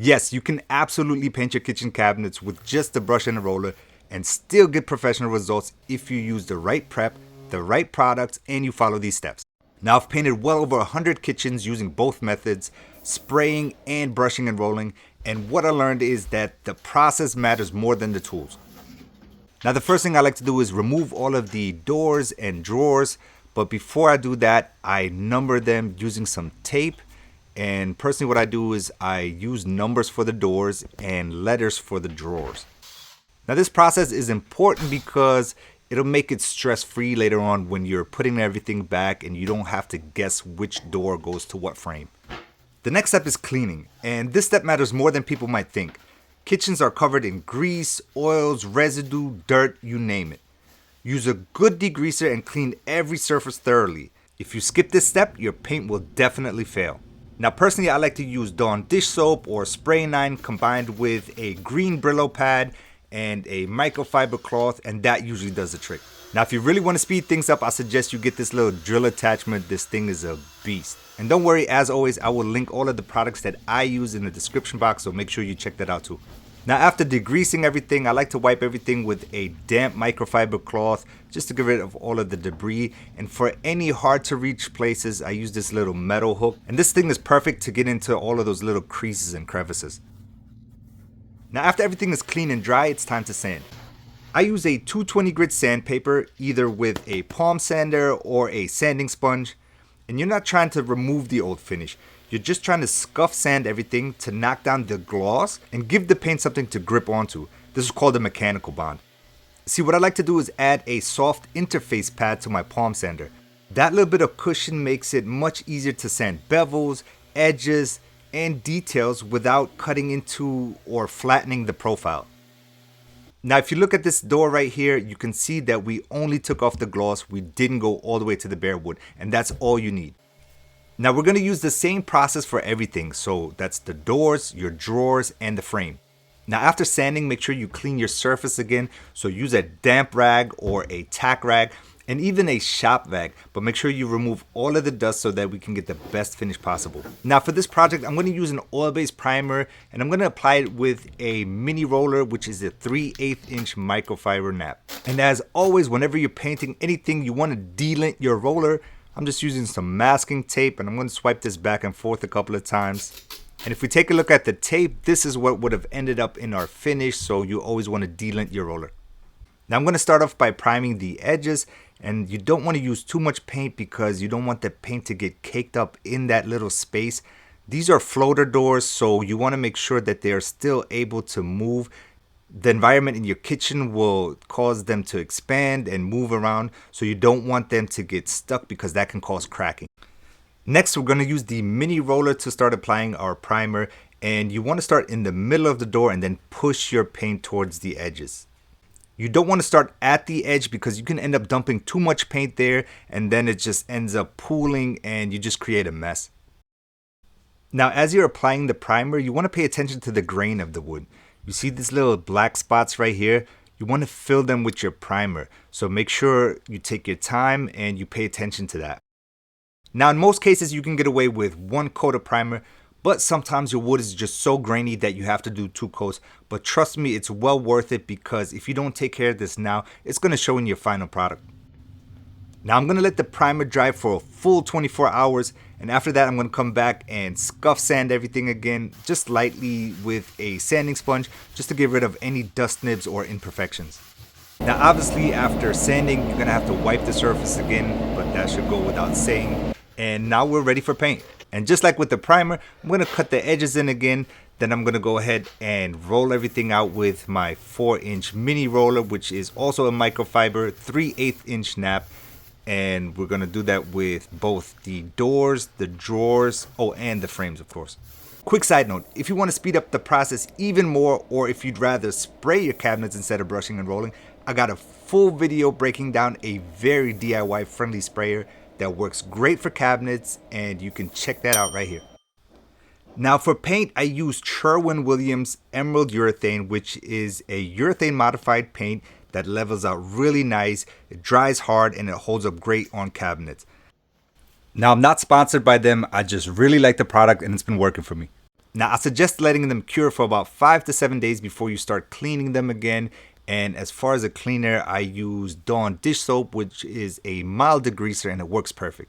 Yes, you can absolutely paint your kitchen cabinets with just a brush and a roller and still get professional results if you use the right prep, the right products, and you follow these steps. Now, I've painted well over 100 kitchens using both methods, spraying and brushing and rolling, and what I learned is that the process matters more than the tools. Now, the first thing I like to do is remove all of the doors and drawers, but before I do that, I number them using some tape. And personally, what I do is I use numbers for the doors and letters for the drawers. Now, this process is important because it'll make it stress-free later on when you're putting everything back and you don't have to guess which door goes to what frame. The next step is cleaning, and this step matters more than people might think. Kitchens are covered in grease, oils, residue, dirt, you name it. Use a good degreaser and clean every surface thoroughly. If you skip this step, your paint will definitely fail. Now, personally, I like to use Dawn dish soap or spray 9 combined with a green Brillo pad and a microfiber cloth, and that usually does the trick. Now, if you really want to speed things up, I suggest you get this little drill attachment. This thing is a beast. And don't worry, as always, I will link all of the products that I use in the description box, so make sure you check that out too. Now, after degreasing everything, I like to wipe everything with a damp microfiber cloth just to get rid of all of the debris. And for any hard to reach places, I use this little metal hook. And this thing is perfect to get into all of those little creases and crevices. Now, after everything is clean and dry, it's time to sand. I use a 220 grit sandpaper, either with a palm sander or a sanding sponge. And you're not trying to remove the old finish. You're just trying to scuff sand everything to knock down the gloss and give the paint something to grip onto. This is called a mechanical bond. See, what I like to do is add a soft interface pad to my palm sander. That little bit of cushion makes it much easier to sand bevels, edges, and details without cutting into or flattening the profile. Now, if you look at this door right here, you can see that we only took off the gloss. We didn't go all the way to the bare wood, and that's all you need. Now, we're going to use the same process for everything. So that's the doors, your drawers, and the frame. Now, after sanding, make sure you clean your surface again. So use a damp rag or a tack rag and even a shop vac, but make sure you remove all of the dust so that we can get the best finish possible. Now, for this project, I'm going to use an oil-based primer, and I'm going to apply it with a mini roller, which is a 3/8 inch microfiber nap. And as always, whenever you're painting anything, you want to delint your roller. I'm just using some masking tape, and I'm going to swipe this back and forth a couple of times. And if we take a look at the tape, this is what would have ended up in our finish, so you always want to delint your roller. Now, I'm going to start off by priming the edges, and you don't want to use too much paint because you don't want the paint to get caked up in that little space. These are floater doors, so you want to make sure that they are still able to move. The environment in your kitchen will cause them to expand and move around, so you don't want them to get stuck because that can cause cracking. Next, we're going to use the mini roller to start applying our primer, and you want to start in the middle of the door and then push your paint towards the edges. You don't want to start at the edge because you can end up dumping too much paint there, and then it just ends up pooling and you just create a mess. Now, as you're applying the primer, you want to pay attention to the grain of the wood. You see these little black spots right here? You want to fill them with your primer. So make sure you take your time and you pay attention to that. Now, in most cases, you can get away with one coat of primer, but sometimes your wood is just so grainy that you have to do 2 coats. But trust me, it's well worth it because if you don't take care of this now, it's going to show in your final product. Now, I'm going to let the primer dry for a full 24 hours. And after that, I'm going to come back and scuff sand everything again, just lightly with a sanding sponge, just to get rid of any dust nibs or imperfections. Now, obviously, after sanding, you're going to have to wipe the surface again, but that should go without saying. And now we're ready for paint. And just like with the primer, I'm going to cut the edges in again. Then I'm going to go ahead and roll everything out with my 4-inch mini roller, which is also a microfiber 3/8 inch nap. And we're going to do that with both the doors, the drawers, and the frames, of course. Quick side note, if you want to speed up the process even more, or if you'd rather spray your cabinets instead of brushing and rolling, I got a full video breaking down a very DIY friendly sprayer that works great for cabinets, and you can check that out right here. Now, for paint, I use Sherwin-Williams Emerald Urethane, which is a urethane modified paint that levels out really nice, it dries hard, and it holds up great on cabinets. Now, I'm not sponsored by them, I just really like the product and it's been working for me. Now, I suggest letting them cure for about 5 to 7 days before you start cleaning them again. And as far as a cleaner, I use Dawn dish soap, which is a mild degreaser and it works perfect.